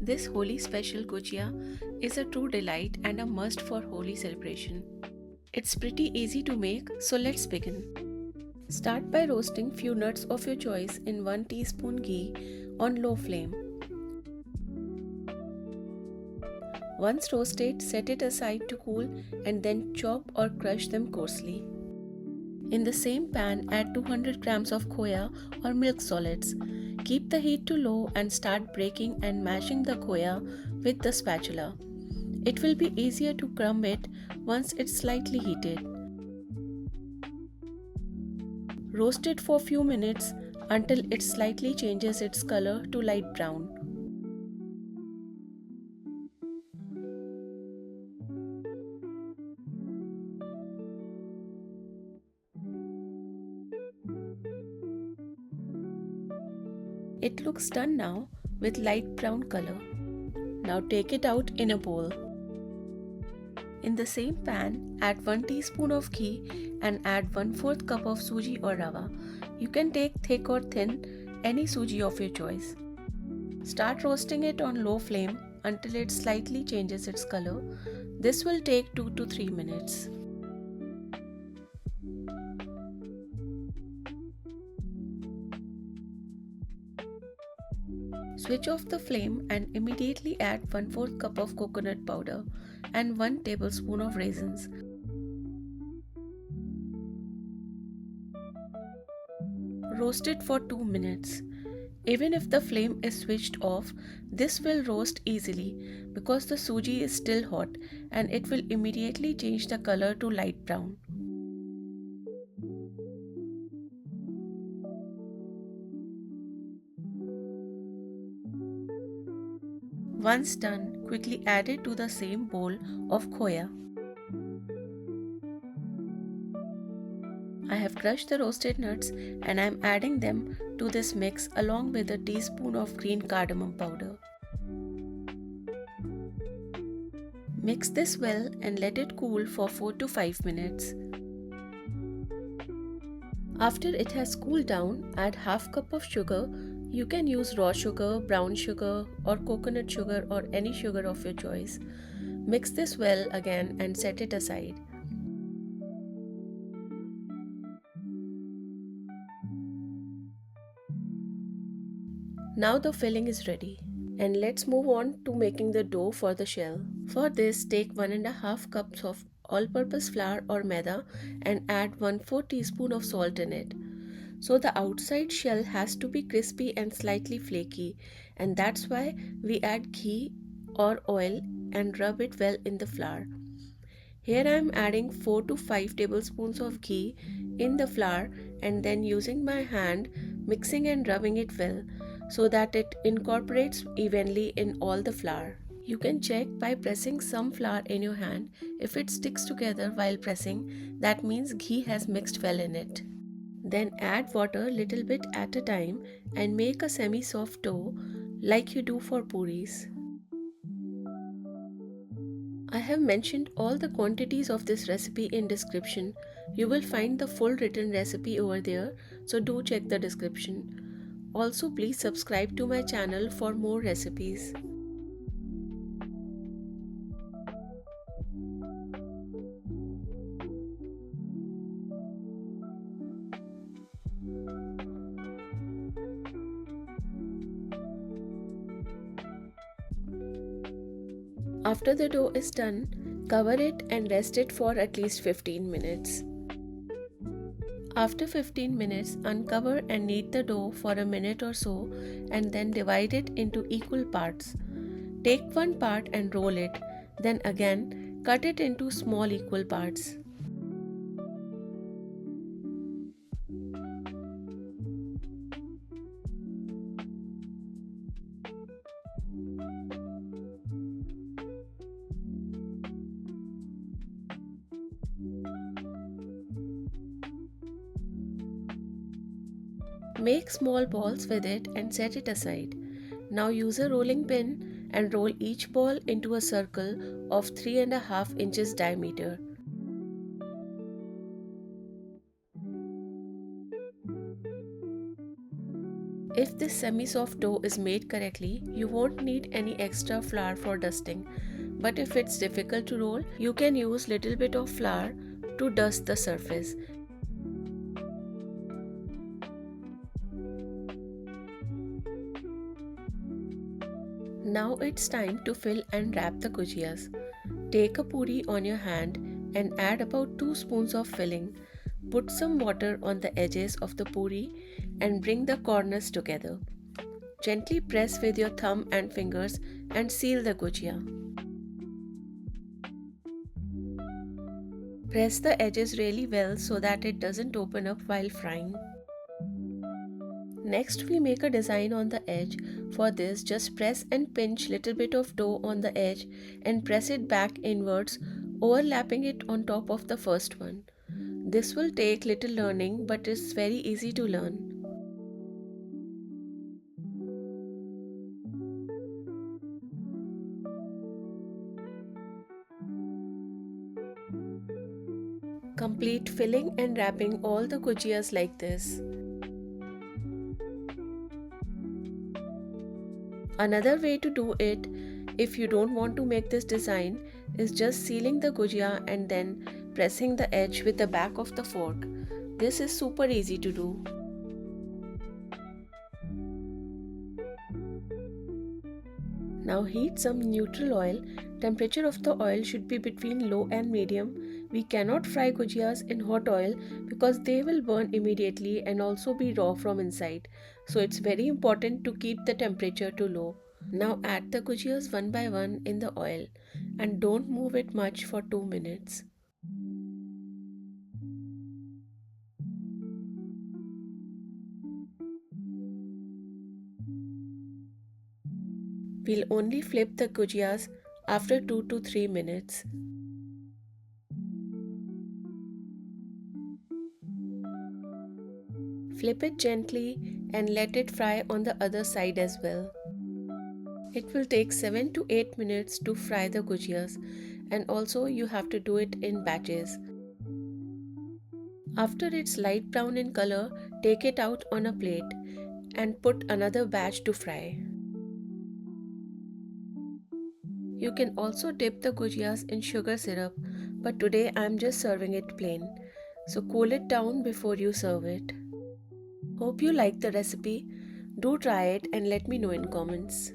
This Holi special gujiya is a true delight and a must for Holi celebration. It's pretty easy to make, so let's begin. Start by roasting few nuts of your choice in 1 teaspoon ghee on low flame. Once roasted, set it aside to cool and then chop or crush them coarsely. In the same pan, add 200 grams of khoya or milk solids. Keep the heat to low and start breaking and mashing the khoya with the spatula. It will be easier to crumb it once it's slightly heated. Roast it for few minutes until it slightly changes its color to light brown. It looks done now with light brown color. Now take it out in a bowl. In the same pan, add 1 teaspoon of ghee and add 1/4 cup of suji or rava. You can take thick or thin, any suji of your choice. Start roasting it on low flame until it slightly changes its color. This will take 2 to 3 minutes. Switch off the flame and immediately add 1/4 cup of coconut powder and 1 tablespoon of raisins. Roast it for 2 minutes. Even if the flame is switched off, this will roast easily because the suji is still hot and it will immediately change the color to light brown. Once done, quickly add it to the same bowl of khoya. I have crushed the roasted nuts and I am adding them to this mix along with a teaspoon of green cardamom powder. Mix this well and let it cool for 4 to 5 minutes. After it has cooled down, add half cup of sugar. You can use raw sugar, brown sugar or coconut sugar or any sugar of your choice. Mix this well again and set it aside. Now the filling is ready. And let's move on to making the dough for the shell. For this, take 1.5 cups of all-purpose flour or maida and add 1/4 teaspoon of salt in it. So the outside shell has to be crispy and slightly flaky, and that's why we add ghee or oil and rub it well in the flour. Here I am adding 4 to 5 tablespoons of ghee in the flour and then using my hand mixing and rubbing it well so that it incorporates evenly in all the flour. You can check by pressing some flour in your hand. If it sticks together while pressing, that means ghee has mixed well in it. Then add water little bit at a time and make a semi-soft dough like you do for puris. I have mentioned all the quantities of this recipe in description. You will find the full written recipe over there, so do check the description. Also, please subscribe to my channel for more recipes. After the dough is done, cover it and rest it for at least 15 minutes. After 15 minutes, uncover and knead the dough for a minute or so and then divide it into equal parts. Take one part and roll it, then again cut it into small equal parts. Make small balls with it and set it aside. Now use a rolling pin and roll each ball into a circle of 3.5 inches diameter. If this semi-soft dough is made correctly, you won't need any extra flour for dusting. But if it's difficult to roll, you can use little bit of flour to dust the surface. Now it's time to fill and wrap the gujiyas. Take a puri on your hand and add about 2 spoons of filling. Put some water on the edges of the puri and bring the corners together. Gently press with your thumb and fingers and seal the gujiya. Press the edges really well so that it doesn't open up while frying. Next we make a design on the edge. For this, just press and pinch little bit of dough on the edge and press it back inwards, overlapping it on top of the first one. This will take little learning but is very easy to learn. Complete filling and wrapping all the gujiyas like this. Another way to do it, if you don't want to make this design, is just sealing the gujiya and then pressing the edge with the back of the fork. This is super easy to do. Now heat some neutral oil. Temperature of the oil should be between low and medium. We cannot fry gujiyas in hot oil because they will burn immediately and also be raw from inside. So it's very important to keep the temperature to low. Now add the gujiyas one by one in the oil and don't move it much for 2 minutes. We'll only flip the gujiyas after 2 to 3 minutes. Flip it gently and let it fry on the other side as well. It will take 7 to 8 minutes to fry the gujiyas, and also you have to do it in batches. After it's light brown in color, take it out on a plate and put another batch to fry. You can also dip the gujiyas in sugar syrup, but today I'm just serving it plain. So cool it down before you serve it. Hope you like the recipe. Do try it and let me know in comments.